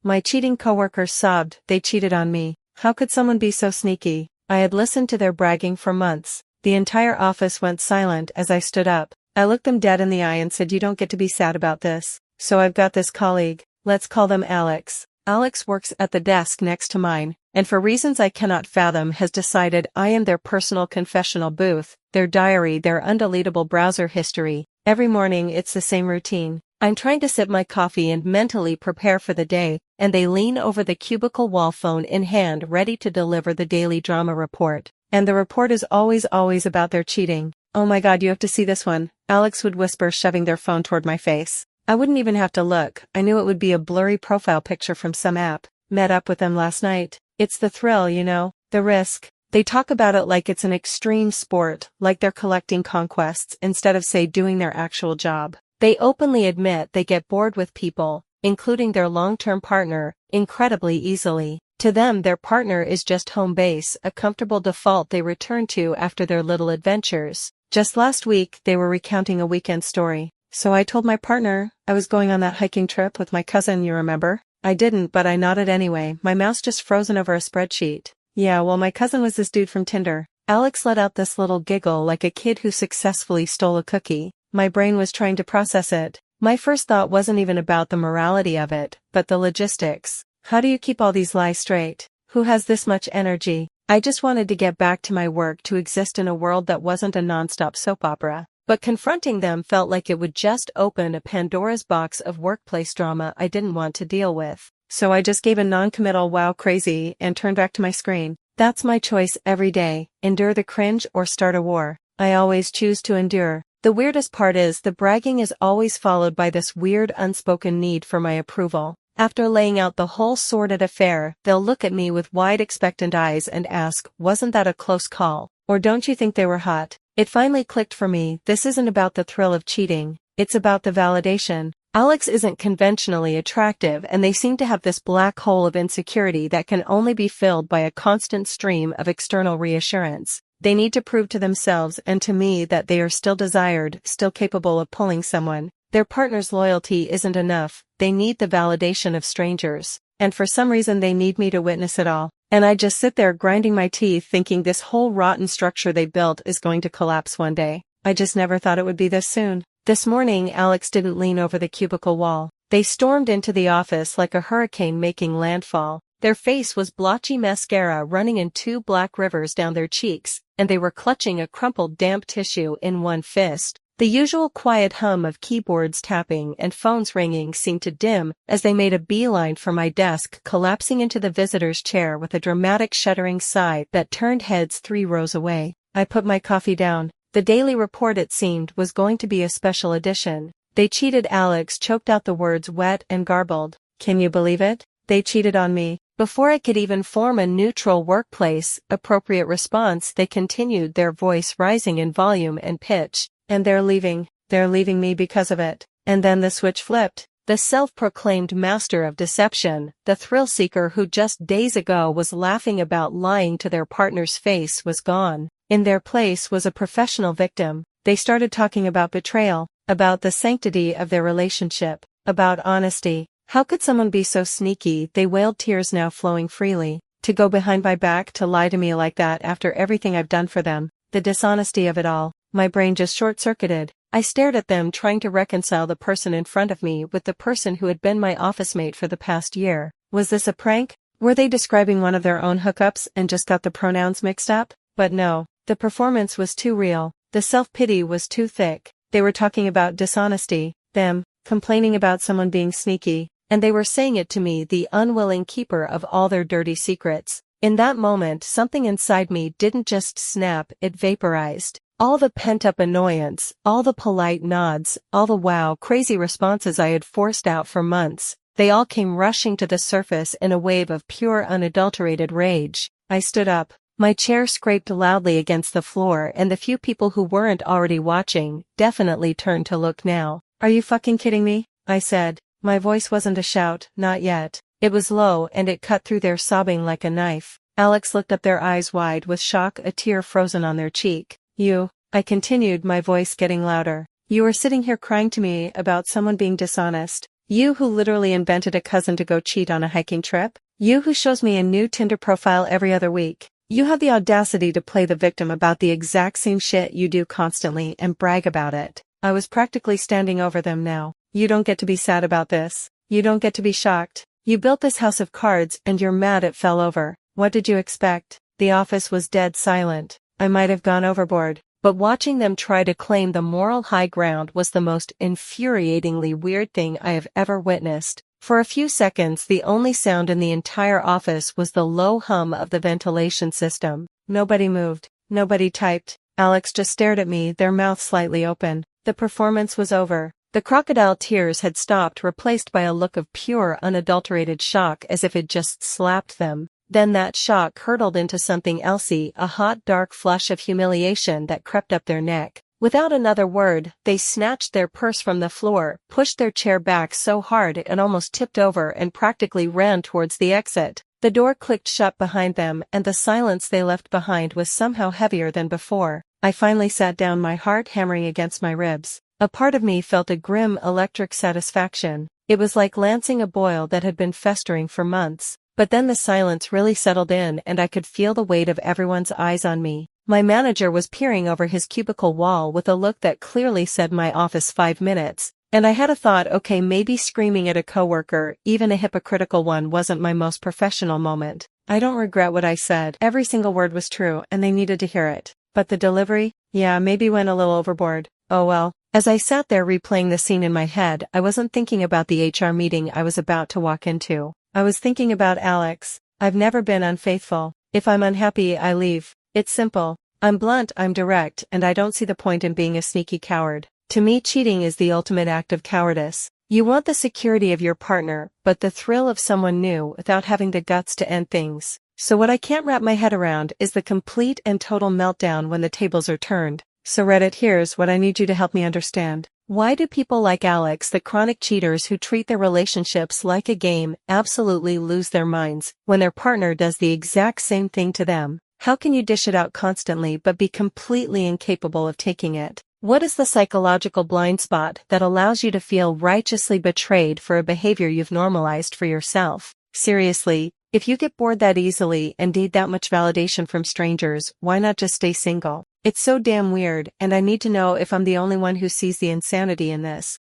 My cheating coworkers sobbed, they cheated on me. How could someone be so sneaky? I had listened to their bragging for months. The entire office went silent as I stood up. I looked them dead in the eye and said, you don't get to be sad about this. So I've got this colleague. Let's call them Alex. Alex works at the desk next to mine, and for reasons I cannot fathom has decided I am their personal confessional booth, their diary, their undeletable browser history. Every morning it's the same routine. I'm trying to sip my coffee and mentally prepare for the day, and they lean over the cubicle wall, phone in hand, ready to deliver the daily drama report. And the report is always about their cheating. Oh my God, you have to see this one, Alex would whisper, shoving their phone toward my face. I wouldn't even have to look. I knew it would be a blurry profile picture from some app. Met up with them last night. It's the thrill, you know, the risk. They talk about it like it's an extreme sport, like they're collecting conquests instead of, say, doing their actual job. They openly admit they get bored with people, including their long-term partner, incredibly easily. To them, their partner is just home base, a comfortable default they return to after their little adventures. Just last week, they were recounting a weekend story. So I told my partner I was going on that hiking trip with my cousin, you remember? I didn't, but I nodded anyway, my mouse just frozen over a spreadsheet. Yeah, well, my cousin was this dude from Tinder. Alex let out this little giggle like a kid who successfully stole a cookie. My brain was trying to process it. My first thought wasn't even about the morality of it, but the logistics. How do you keep all these lies straight? Who has this much energy? I just wanted to get back to my work, to exist in a world that wasn't a non-stop soap opera. But confronting them felt like it would just open a Pandora's box of workplace drama I didn't want to deal with. So I just gave a non-committal wow crazy and turned back to my screen. That's my choice every day, endure the cringe or start a war. I always choose to endure. The weirdest part is the bragging is always followed by this weird unspoken need for my approval. After laying out the whole sordid affair, they'll look at me with wide expectant eyes and ask, wasn't that a close call? Or don't you think they were hot? It finally clicked for me, this isn't about the thrill of cheating, it's about the validation. Alex isn't conventionally attractive, and they seem to have this black hole of insecurity that can only be filled by a constant stream of external reassurance. They need to prove to themselves and to me that they are still desired, still capable of pulling someone. Their partner's loyalty isn't enough, they need the validation of strangers. And for some reason they need me to witness it all. And I just sit there grinding my teeth thinking this whole rotten structure they built is going to collapse one day. I just never thought it would be this soon. This morning Alex didn't lean over the cubicle wall. They stormed into the office like a hurricane making landfall. Their face was blotchy mascara running in 2 black rivers down their cheeks, and they were clutching a crumpled damp tissue in one fist. The usual quiet hum of keyboards tapping and phones ringing seemed to dim as they made a beeline for my desk, collapsing into the visitor's chair with a dramatic shuddering sigh that turned heads 3 rows away. I put my coffee down. The daily report, it seemed, was going to be a special edition. They cheated. Alex choked out the words wet and garbled. Can you believe it? They cheated on me. Before I could even form a neutral workplace appropriate response, they continued, their voice rising in volume and pitch. And they're leaving me because of it. And then the switch flipped. The self-proclaimed master of deception, the thrill seeker who just days ago was laughing about lying to their partner's face, was gone. In their place was a professional victim. They started talking about betrayal, about the sanctity of their relationship, about honesty. How could someone be so sneaky? They wailed, tears now flowing freely. To go behind my back, to lie to me like that after everything I've done for them. The dishonesty of it all. My brain just short-circuited. I stared at them, trying to reconcile the person in front of me with the person who had been my office mate for the past year. Was this a prank? Were they describing one of their own hookups and just got the pronouns mixed up? But no, the performance was too real. The self-pity was too thick. They were talking about dishonesty, them, complaining about someone being sneaky, and they were saying it to me, the unwilling keeper of all their dirty secrets. In that moment, something inside me didn't just snap, it vaporized. All the pent-up annoyance, all the polite nods, all the wow, crazy responses I had forced out for months, they all came rushing to the surface in a wave of pure, unadulterated rage. I stood up. My chair scraped loudly against the floor, and the few people who weren't already watching definitely turned to look now. Are you fucking kidding me? I said. My voice wasn't a shout, not yet. It was low, and it cut through their sobbing like a knife. Alex looked up, their eyes wide with shock, a tear frozen on their cheek. I continued, my voice getting louder. You were sitting here crying to me about someone being dishonest. You who literally invented a cousin to go cheat on a hiking trip? You who shows me a new Tinder profile every other week? You have the audacity to play the victim about the exact same shit you do constantly and brag about it. I was practically standing over them now. You don't get to be sad about this. You don't get to be shocked. You built this house of cards and you're mad it fell over. What did you expect? The office was dead silent. I might have gone overboard, but watching them try to claim the moral high ground was the most infuriatingly weird thing I have ever witnessed. For a few seconds, the only sound in the entire office was the low hum of the ventilation system. Nobody moved. Nobody typed. Alex just stared at me, their mouths slightly open. The performance was over. The crocodile tears had stopped, replaced by a look of pure, unadulterated shock as if it just slapped them. Then that shock curdled into something elsey, a hot dark flush of humiliation that crept up their neck. Without another word, they snatched their purse from the floor, pushed their chair back so hard it almost tipped over and practically ran towards the exit. The door clicked shut behind them and the silence they left behind was somehow heavier than before. I finally sat down, my heart hammering against my ribs. A part of me felt a grim electric satisfaction. It was like lancing a boil that had been festering for months. But then the silence really settled in and I could feel the weight of everyone's eyes on me. My manager was peering over his cubicle wall with a look that clearly said my office 5 minutes. And I had a thought, okay, maybe screaming at a coworker, even a hypocritical one, wasn't my most professional moment. I don't regret what I said. Every single word was true and they needed to hear it. But the delivery? Yeah, maybe went a little overboard. Oh well. As I sat there replaying the scene in my head, I wasn't thinking about the HR meeting I was about to walk into. I was thinking about Alex. I've never been unfaithful. If I'm unhappy, I leave. It's simple. I'm blunt, I'm direct, and I don't see the point in being a sneaky coward. To me, cheating is the ultimate act of cowardice. You want the security of your partner, but the thrill of someone new without having the guts to end things. So what I can't wrap my head around is the complete and total meltdown when the tables are turned. So Reddit, here's what I need you to help me understand. Why do people like Alex, the chronic cheaters who treat their relationships like a game, absolutely lose their minds when their partner does the exact same thing to them? How can you dish it out constantly but be completely incapable of taking it? What is the psychological blind spot that allows you to feel righteously betrayed for a behavior you've normalized for yourself? Seriously, if you get bored that easily and need that much validation from strangers, why not just stay single? It's so damn weird, and I need to know if I'm the only one who sees the insanity in this.